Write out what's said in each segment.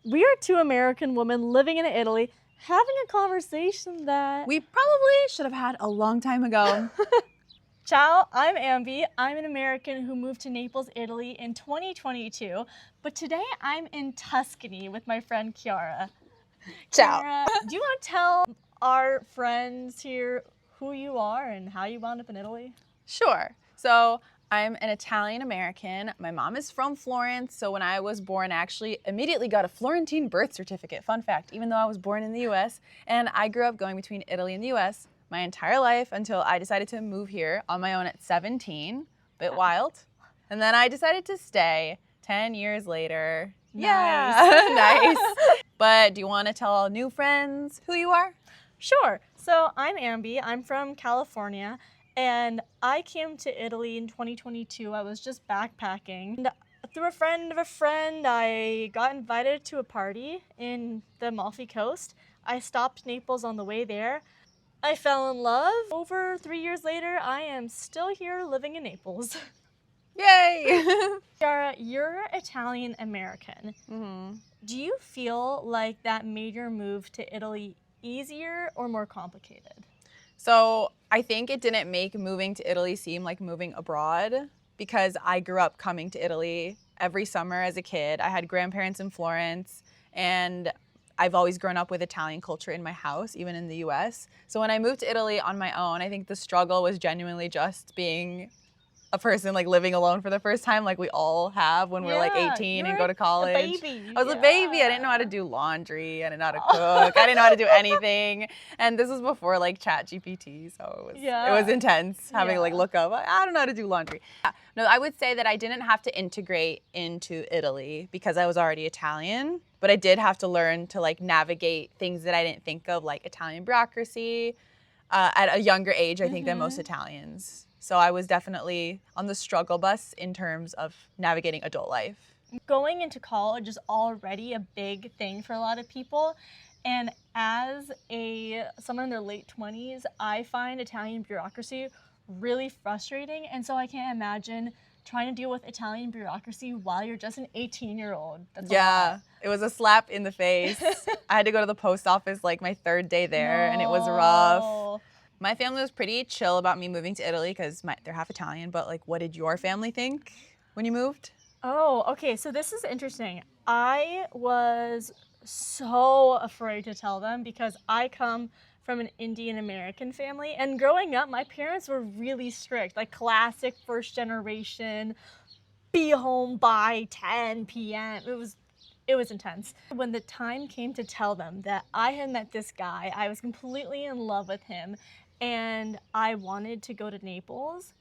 We are two American women living in Italy, having a conversation that... We probably should have had a long time ago. Ciao, I'm Ambi. I'm an American who moved to Naples, Italy in 2022, but today I'm in Tuscany with my friend Chiara. Ciao. Chiara, do you want to tell our friends here who you are and how you wound up in Italy? Sure. So I'm an Italian American. My mom is from Florence, so when I was born, I actually immediately got a Florentine birth certificate. Fun fact, even though I was born in the US, and I grew up going between Italy and the US my entire life until I decided to move here on my own at 17. Bit wild. And then I decided to stay 10 years later. Nice. Yeah, nice. But do you want to tell all new friends who you are? Sure. So I'm Ambi. I'm from California, and I came to Italy in 2022. I was just backpacking. And through a friend of a friend, I got invited to a party in the Amalfi Coast. I stopped Naples on the way there. I fell in love. Over 3 years later, I am still here living in Naples. Yay! Chiara, you're Italian American. Mm-hmm. Do you feel like that made your move to Italy easier or more complicated? So I think it didn't make moving to Italy seem like moving abroad because I grew up coming to Italy every summer as a kid. I had grandparents in Florence, and I've always grown up with Italian culture in my house, even in the US. So when I moved to Italy on my own, I think the struggle was genuinely just being a person like living alone for the first time, like we all have when we're like 18 and go to college. A baby. I was a baby. I didn't know how to do laundry. I didn't know how to cook. I didn't know how to do anything. And this was before like ChatGPT, so it was intense having to like look up. I don't know how to do laundry. No, I would say that I didn't have to integrate into Italy because I was already Italian, but I did have to learn to like navigate things that I didn't think of, like Italian bureaucracy, at a younger age, I think, than most Italians. So I was definitely on the struggle bus in terms of navigating adult life. Going into college is already a big thing for a lot of people. And as someone in their late 20s, I find Italian bureaucracy really frustrating. And so I can't imagine trying to deal with Italian bureaucracy while you're just an 18-year-old. Yeah, it was a slap in the face. I had to go to the post office like my third day there, and it was rough. My family was pretty chill about me moving to Italy because they're half Italian, but like, what did your family think when you moved? Oh, okay, so this is interesting. I was so afraid to tell them because I come from an Indian American family, and growing up, my parents were really strict, like classic first generation, be home by 10 p.m. It was intense. When the time came to tell them that I had met this guy, I was completely in love with him, and I wanted to go to Naples,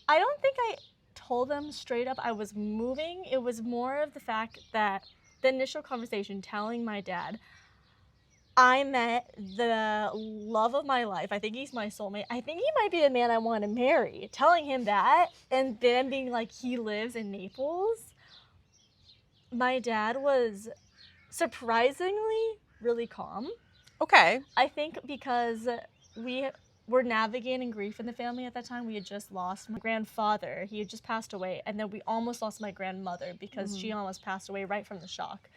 I don't think I told them straight up I was moving. It was more of the fact that the initial conversation, telling my dad, I met the love of my life. I think he's my soulmate. I think he might be the man I want to marry. Telling him that, and then being like, he lives in Naples. My dad was surprisingly really calm. Okay. I think because we were navigating grief in the family at that time. We had just lost my grandfather. He had just passed away. And then we almost lost my grandmother because she almost passed away right from the shock.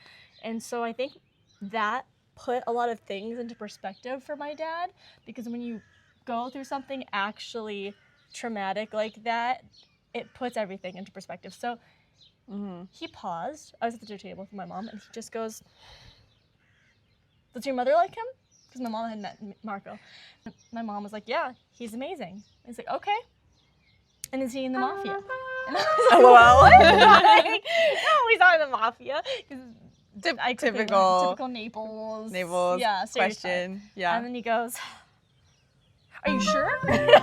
And so I think that put a lot of things into perspective for my dad, because when you go through something actually traumatic like that, it puts everything into perspective. So he paused. I was at the dinner table with my mom, and he just goes, "Does your mother like him?" Because my mom had met Marco. My mom was like, "Yeah, he's amazing." He's like, "Okay." And is he in the mafia? And I was like, LOL. like, no, he's not in the mafia. Typical Naples. Yeah, stereotype. question. Yeah. And then he goes, "Are you sure?" I'm like, "Yeah,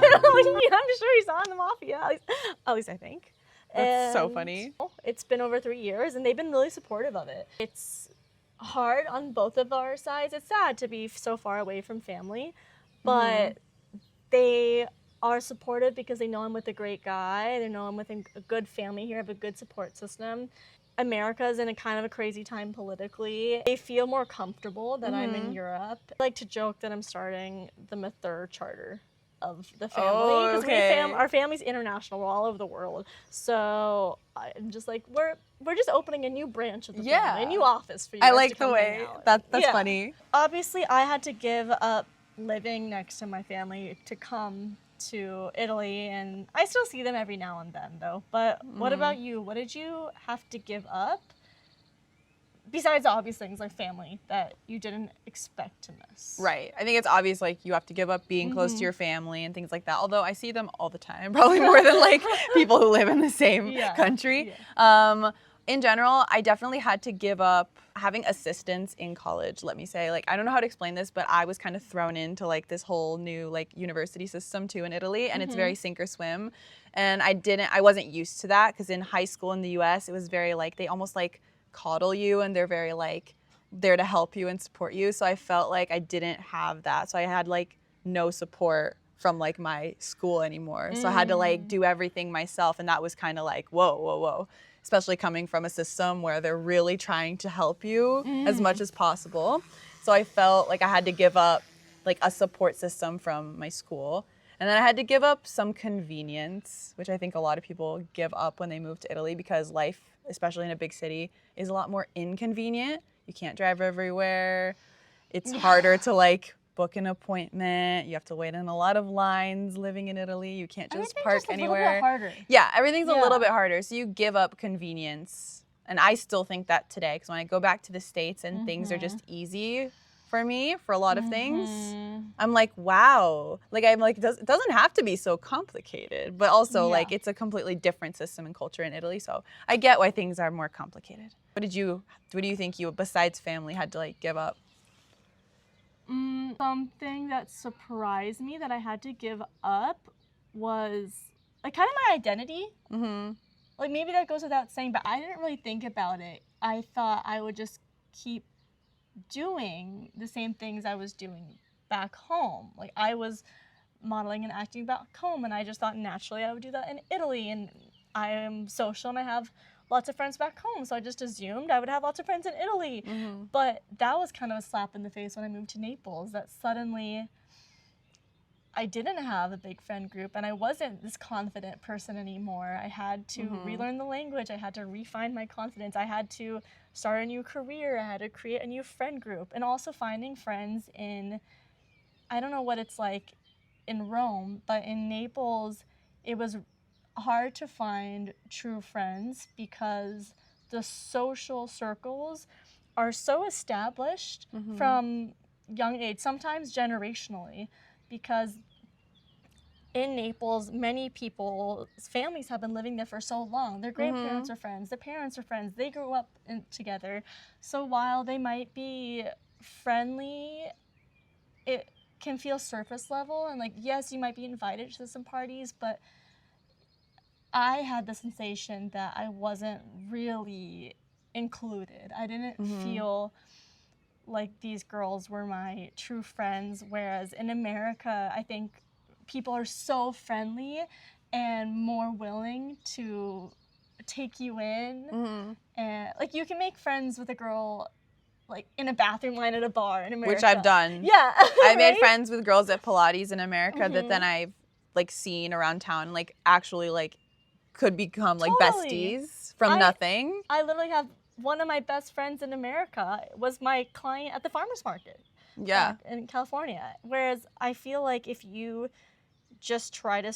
I'm sure he's not in the mafia. At least I think." That's so funny. It's been over 3 years, and they've been really supportive of it. It's hard on both of our sides. It's sad to be so far away from family, but they are supportive because they know I'm with a great guy. They know I'm with a good family here. I have a good support system. America's in a kind of a crazy time politically. They feel more comfortable that I'm in Europe. I like to joke that I'm starting the Mathur Charter. of the family. Oh, Because okay. our family's international. We're all over the world. So I'm just like, we're just opening a new branch of the family, a new office for you I guys like to the come hang way out. that's funny. Obviously, I had to give up living next to my family to come to Italy, and I still see them every now and then, though. But what about you? What did you have to give up? Besides the obvious things like family that you didn't expect to miss. Right. I think it's obvious, like, you have to give up being close to your family and things like that. Although I see them all the time, probably more than, like, people who live in the same country. Yeah. In general, I definitely had to give up having assistants in college, let me say. Like, I don't know how to explain this, but I was kind of thrown into, like, this whole new, like, university system, too, in Italy. And it's very sink or swim. And I wasn't used to that because in high school in the U.S., it was very, like, they almost, like, coddle you, and they're very like there to help you and support you. So I felt like I didn't have that. So I had like no support from like my school anymore. So I had to like do everything myself, and that was kind of like whoa, especially coming from a system where they're really trying to help you as much as possible. So I felt like I had to give up like a support system from my school. And then I had to give up some convenience, which I think a lot of people give up when they move to Italy, because life, especially in a big city, is a lot more inconvenient. You can't drive everywhere. It's harder to like book an appointment. You have to wait in a lot of lines living in Italy. You can't just park anywhere. A little bit harder. Yeah, everything's a little bit harder. So you give up convenience. And I still think that today, because when I go back to the States and things are just easy for me for a lot of things, I'm like, wow. Like, I'm like, it doesn't have to be so complicated, but also like it's a completely different system and culture in Italy. So I get why things are more complicated. What do you think you, besides family, had to like give up? Something that surprised me that I had to give up was like kind of my identity. Like maybe that goes without saying, but I didn't really think about it. I thought I would just keep doing the same things I was doing back home. Like I was modeling and acting back home, and I just thought naturally I would do that in Italy, and I am social and I have lots of friends back home, so I just assumed I would have lots of friends in Italy. But that was kind of a slap in the face when I moved to Naples, that suddenly I didn't have a big friend group, and I wasn't this confident person anymore. I had to relearn the language. I had to refine my confidence. I had to start a new career. I had to create a new friend group. And also finding friends in, I don't know what it's like in Rome, but in Naples, it was hard to find true friends because the social circles are so established from young age, sometimes generationally, because in Naples, many people's families have been living there for so long. Their grandparents are friends, their parents are friends, they grew up together. So while they might be friendly, it can feel surface level, and like, yes, you might be invited to some parties, but I had the sensation that I wasn't really included. I didn't feel like these girls were my true friends, whereas in America, I think people are so friendly and more willing to take you in. And like you can make friends with a girl like in a bathroom line at a bar in America. Which I've done. Yeah. I made friends with girls at Pilates in America that then I've like seen around town, like actually like could become like besties from nothing. I literally have one of my best friends in America was my client at the farmer's market. Yeah. In California. Whereas I feel like if you just try to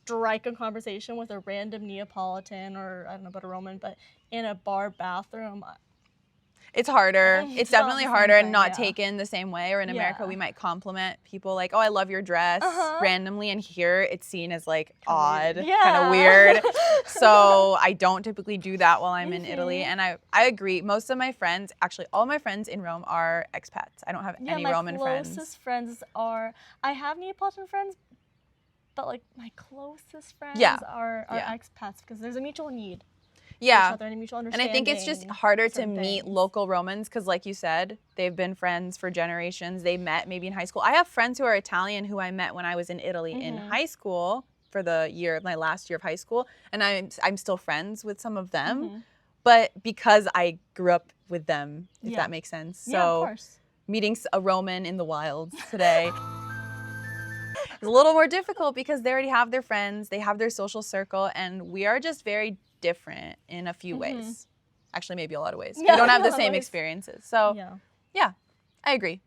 strike a conversation with a random Neapolitan or I don't know about a Roman, but in a bar bathroom, it's harder. It's definitely harder and not taken the same way. Or in America, we might compliment people like, oh, I love your dress randomly. And here it's seen as like odd, kind of weird. So I don't typically do that while I'm in Italy. And I agree. Most of my friends, actually all my friends in Rome are expats. I don't have any Roman friends. My closest friends are, I have Neapolitan friends, but like my closest friends are expats because there's a mutual need. Yeah, and I think it's just harder to meet local Romans because, like you said, they've been friends for generations. They met maybe in high school. I have friends who are Italian who I met when I was in Italy in high school for my last year of high school, and I'm still friends with some of them, but because I grew up with them, if that makes sense. So of course. Meeting a Roman in the wilds today. It's a little more difficult because they already have their friends, they have their social circle, and we are just very different in a few ways. Actually, maybe a lot of ways. Yeah, we don't have the a lot of same ways. experiences. So, yeah, I agree.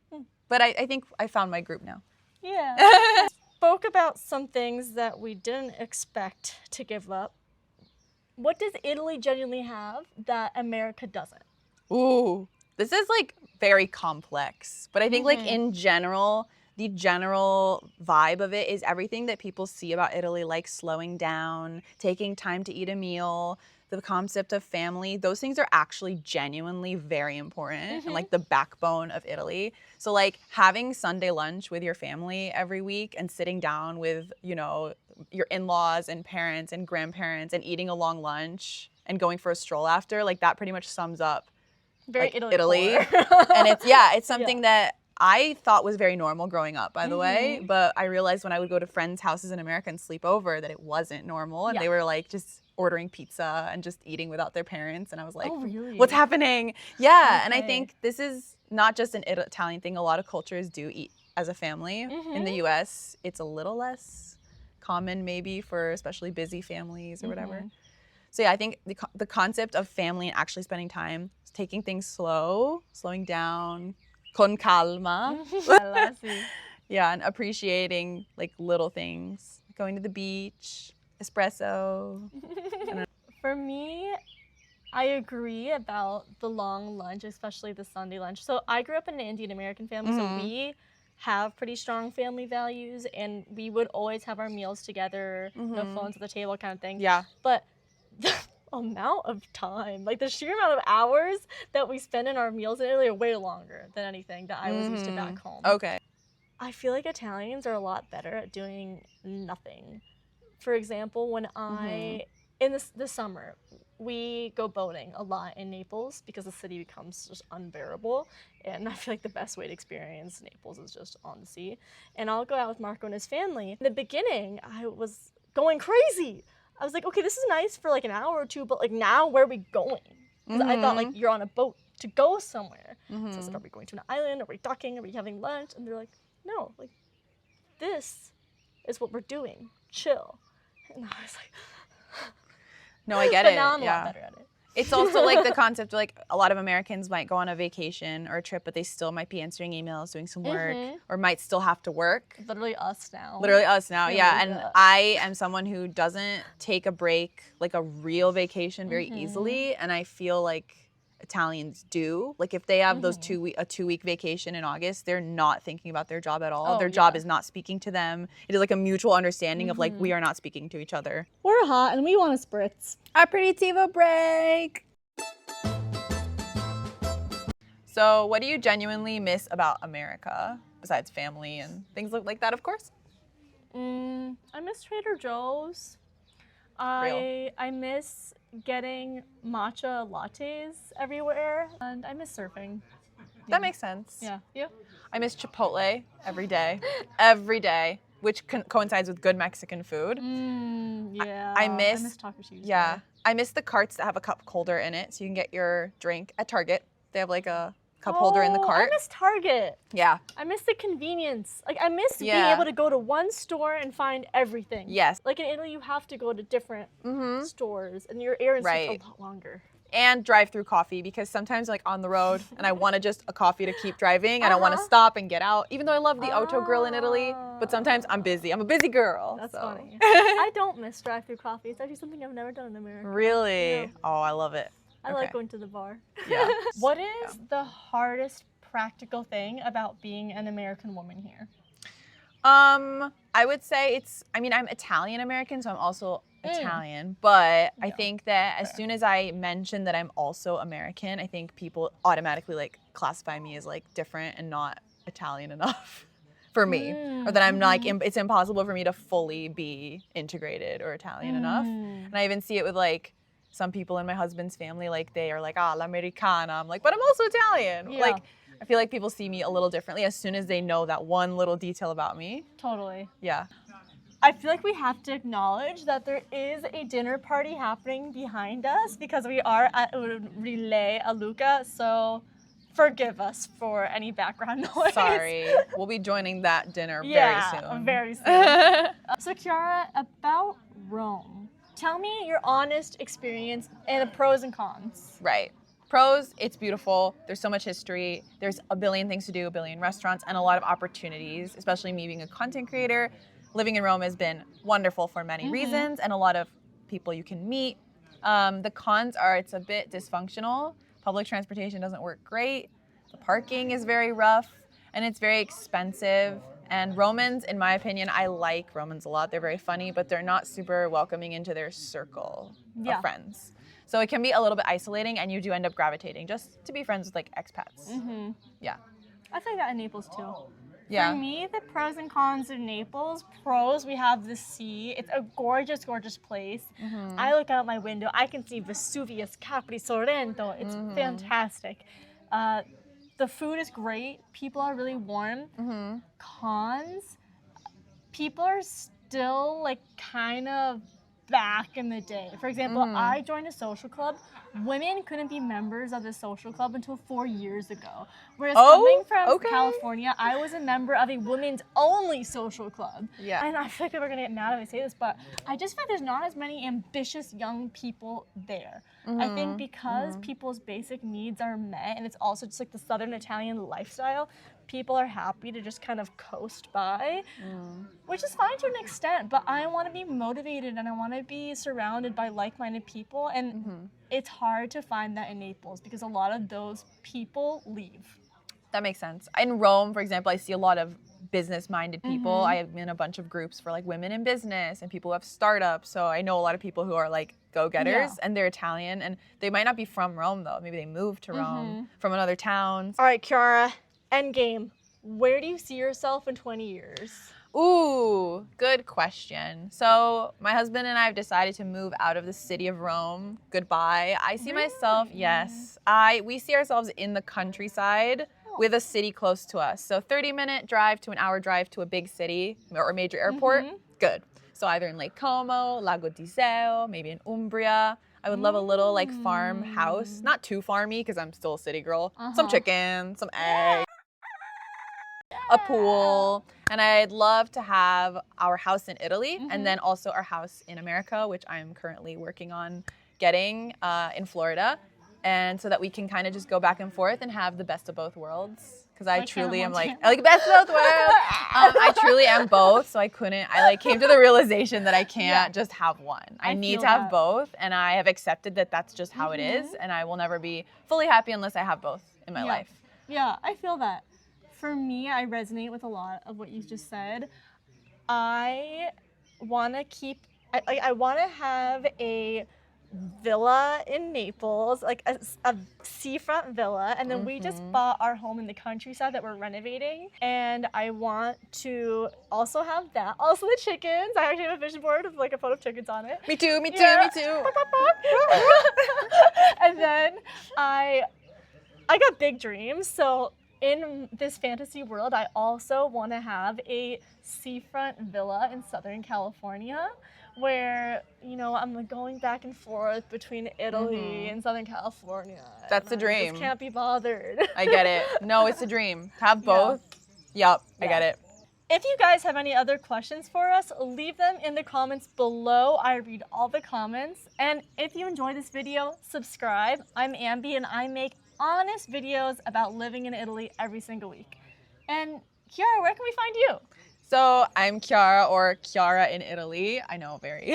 But I think I found my group now. Yeah. Spoke about some things that we didn't expect to give up. What does Italy genuinely have that America doesn't? Ooh, this is like very complex. But I think like in general, the general vibe of it is everything that people see about Italy, like slowing down, taking time to eat a meal, the concept of family. Those things are actually genuinely very important and like the backbone of Italy. So like having Sunday lunch with your family every week and sitting down with, you know, your in-laws and parents and grandparents and eating a long lunch and going for a stroll after, like that pretty much sums up Very like Italy. And it's something that I thought was very normal growing up, by the way, but I realized when I would go to friends' houses in America and sleep over that it wasn't normal, and they were like just ordering pizza and just eating without their parents, and I was like, oh, really? what's happening? Yeah, and I think this is not just an Italian thing. A lot of cultures do eat as a family. In the US, it's a little less common maybe for especially busy families or whatever. So yeah, I think the concept of family and actually spending time, taking things slow, slowing down, con calma. Yeah, and appreciating like little things, going to the beach, espresso. For me, I agree about the long lunch, especially the Sunday lunch. So I grew up in an Indian American family, so we have pretty strong family values, and we would always have our meals together, no phones at the table kind of thing. Yeah. But the amount of time, like the sheer amount of hours that we spend in our meals in Italy are way longer than anything that I was used to back home. Okay. I feel like Italians are a lot better at doing nothing. For example, when in the summer, we go boating a lot in Naples because the city becomes just unbearable. And I feel like the best way to experience Naples is just on the sea. And I'll go out with Marco and his family. In the beginning, I was going crazy. I was like, okay, this is nice for like an hour or two, but like now where are we going? Because I thought like you're on a boat to go somewhere. So I said, are we going to an island? Are we docking? Are we having lunch? And they're like, no, like this is what we're doing. Chill. And I was like, no, I get but it. now I'm a lot better at it. It's also like the concept, like a lot of Americans might go on a vacation or a trip, but they still might be answering emails, doing some work, or might still have to work. Literally us now. Literally us now, yeah. And I am someone who doesn't take a break, like a real vacation, very easily. And I feel like Italians do. Like if they have those 2-week vacation in August, they're not thinking about their job at all. Their job is not speaking to them. It is like a mutual understanding of like, we are not speaking to each other. We're hot and we want a spritz. Aperitivo break. So what do you genuinely miss about America besides family and things like that, of course? I miss Trader Joe's. I miss getting matcha lattes everywhere, and I miss surfing. That makes sense. Yeah. You? I miss Chipotle every day, which coincides with good Mexican food. Yeah. I miss Taco Tuesday. Yeah. I miss the carts that have a cup holder in it, so you can get your drink at Target. They have like a cup holder in the cart. I miss Target. Yeah. I miss the convenience. Like I miss being able to go to one store and find everything. Yes. Like in Italy, you have to go to different stores, and your errands take a lot longer. And drive-through coffee, because sometimes like on the road and I want just a coffee to keep driving and I want to stop and get out, even though I love the Auto Grill in Italy, but sometimes I'm busy. I'm a busy girl. That's funny. I don't miss drive-through coffee. It's actually something I've never done in America. Really? Yeah. Oh, I love it. I like going to the bar. Yeah. What is the hardest practical thing about being an American woman here? I would say I'm Italian American, so I'm also Italian, but I think that as soon as I mention that I'm also American, I think people automatically like classify me as like different and not Italian enough for me, or that I'm like, it's impossible for me to fully be integrated or Italian enough. And I even see it with like some people in my husband's family, like they are like, l'americana. I'm like, but I'm also Italian. Yeah. Like, I feel like people see me a little differently as soon as they know that one little detail about me. Totally. Yeah. I feel like we have to acknowledge that there is a dinner party happening behind us because we are at relais a Luca. So Forgive us for any background noise. Sorry. We'll be joining that dinner very soon. Very soon. So Chiara, about Rome. Tell me your honest experience and the pros and cons. Right. Pros, it's beautiful. There's so much history. There's a billion things to do, a billion restaurants, and a lot of opportunities, especially me being a content creator. Living in Rome has been wonderful for many reasons and a lot of people you can meet. The cons are it's a bit dysfunctional. Public transportation doesn't work great. The parking is very rough and it's very expensive. And Romans, in my opinion, I like Romans a lot. They're very funny, but they're not super welcoming into their circle of friends. So it can be a little bit isolating and you do end up gravitating just to be friends with like expats. Yeah. I think that in Naples too. Yeah. For me, the pros and cons of Naples. Pros, we have the sea. It's a gorgeous, gorgeous place. I look out my window. I can see Vesuvius, Capri, Sorrento. It's fantastic. The food is great. People are really warm. Cons, people are still like kind of back in the day. For example, I joined a social club. Women couldn't be members of the social club until 4 years ago. Whereas coming from California, I was a member of a women's only social club. Yeah. And I feel like people are going to get mad if I say this, but I just feel like there's not as many ambitious young people there. I think because people's basic needs are met, and it's also just like the Southern Italian lifestyle, people are happy to just kind of coast by, which is fine to an extent, but I want to be motivated and I want to be surrounded by like-minded people, and it's hard to find that in Naples because a lot of those people leave. That makes sense. In Rome, for example, I see a lot of business-minded people. I am in a bunch of groups for like women in business and people who have startups. So I know a lot of people who are like go-getters and they're Italian and they might not be from Rome though. Maybe they moved to Rome from another town. All right, Chiara, endgame. Where do you see yourself in 20 years? Ooh, good question. So my husband and I have decided to move out of the city of Rome. Goodbye. I see myself, we see ourselves in the countryside with a city close to us. So 30-minute drive to an hour drive to a big city or a major airport, good. So either in Lake Como, Lago di Seo, maybe in Umbria. I would love a little like farm house, not too farmy because I'm still a city girl. Some chicken, some eggs. A pool, and I'd love to have our house in Italy and then also our house in America, which I'm currently working on getting in Florida, and so that we can kind of just go back and forth and have the best of both worlds. Because I truly am like best of both worlds. I truly am both, so I came to the realization that I can't just have one. I need to have both, and I have accepted that that's just how it is, and I will never be fully happy unless I have both in my life. Yeah, I feel that. For me, I resonate with a lot of what you just said. I want to have a villa in Naples, like a seafront villa, and then we just bought our home in the countryside that we're renovating, and I want to also have that. Also the chickens. I actually have a vision board with like a photo of chickens on it. Me too. Me too. And then I got big dreams, so in this fantasy world, I also want to have a seafront villa in Southern California where, you know, I'm like going back and forth between Italy and Southern California. That's a dream. I just can't be bothered. I get it. No, it's a dream. Have both. Yup, I get it. If you guys have any other questions for us, leave them in the comments below. I read all the comments. And if you enjoyed this video, subscribe. I'm Ambi and I make honest videos about living in Italy every single week. And Chiara, where can we find you? So I'm Chiara, or Chiara in Italy. I know, very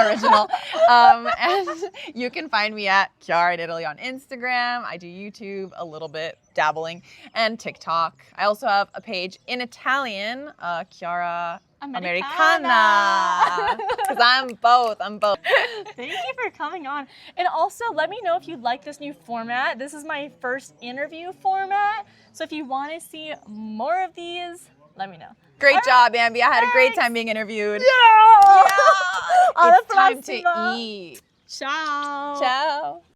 original. And you can find me at Chiara in Italy on Instagram. I do YouTube a little bit, dabbling, and TikTok. I also have a page in Italian, Chiara Americana. Because I'm both. Thank you for coming on. And also, let me know if you like this new format. This is my first interview format. So if you want to see more of these, let me know. Great job, Ambi. I had a great time being interviewed. Yeah! It's time to eat. Ciao. Ciao.